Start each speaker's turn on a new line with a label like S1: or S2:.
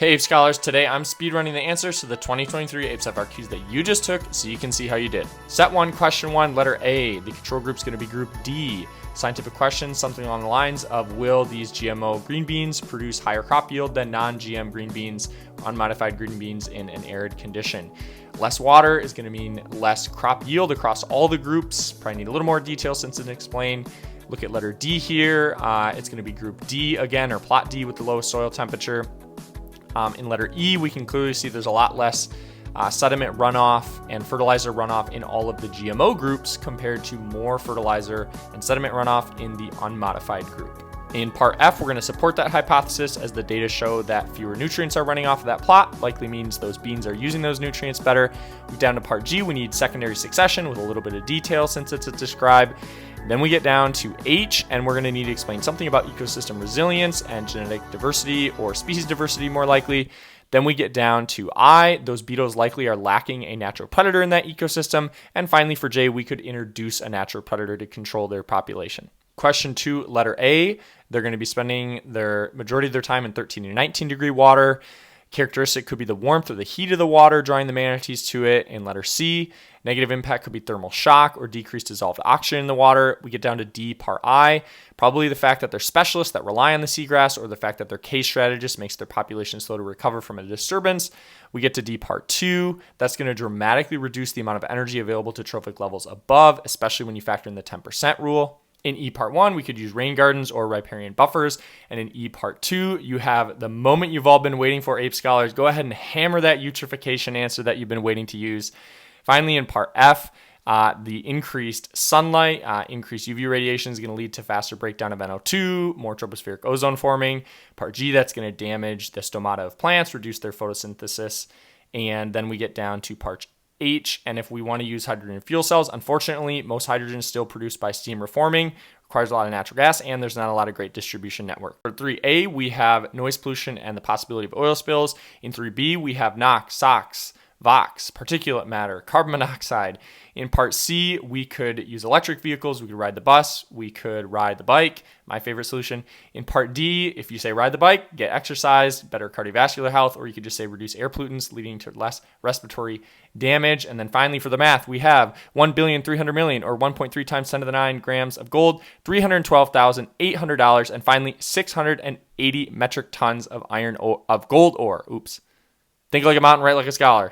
S1: Hey APES scholars, today I'm speedrunning the answers to the 2023 APES FRQs that you just took so you can see how you did. Set 1, question 1, letter A. The control group's going to be group D. Scientific question, something along the lines of, will these GMO green beans produce higher crop yield than non-GM green beans, unmodified green beans in an arid condition? Less water is going to mean less crop yield across all the groups. Probably need a little more detail since it's explained. Look at letter D here. It's going to be group D again, or plot D with the lowest soil temperature. In letter E, we can clearly see there's a lot less sediment runoff and fertilizer runoff in all of the GMO groups compared to more fertilizer and sediment runoff in the unmodified group. In part F, we're going to support that hypothesis as the data show that fewer nutrients are running off of that plot, likely means those beans are using those nutrients better. Down to part G, we need secondary succession with a little bit of detail since it's a describe. Then we get down to H, and we're going to need to explain something about ecosystem resilience and genetic diversity, or species diversity more likely. Then we get down to I, those beetles likely are lacking a natural predator in that ecosystem. And finally for J, we could introduce a natural predator to control their population. Question 2, letter A, they're going to be spending their majority of their time in 13 to 19 degree water. Characteristic could be the warmth or the heat of the water drawing the manatees to it. In letter C, negative impact could be thermal shock or decreased dissolved oxygen in the water. We get down to D, part I, probably the fact that they're specialists that rely on the seagrass, or the fact that their case strategist makes their population slow to recover from a disturbance. We get to D, part 2, that's going to dramatically reduce the amount of energy available to trophic levels above, especially when you factor in the 10% rule. In E part 1, we could use rain gardens or riparian buffers. And in E part 2, you have the moment you've all been waiting for, APES scholars. Go ahead and hammer that eutrophication answer that you've been waiting to use. Finally, in part F, the increased sunlight, increased UV radiation is going to lead to faster breakdown of NO2, more tropospheric ozone forming. Part G, that's going to damage the stomata of plants, reduce their photosynthesis. And then we get down to part H, and if we want to use hydrogen fuel cells, unfortunately, most hydrogen is still produced by steam reforming, requires a lot of natural gas, and there's not a lot of great distribution network. For 3A, we have noise pollution and the possibility of oil spills. In 3B, we have NOx, SOx, VOx, particulate matter, carbon monoxide. In part C, we could use electric vehicles, we could ride the bus, we could ride the bike, my favorite solution. In part D, if you say ride the bike, get exercise, better cardiovascular health, or you could just say reduce air pollutants, leading to less respiratory damage. And then finally for the math, we have 1,300,000,000 or 1.3 times 10 to the 9 grams of gold, $312,800, and finally 680 metric tons of gold ore. Oops. Think like a mountain, write like a scholar.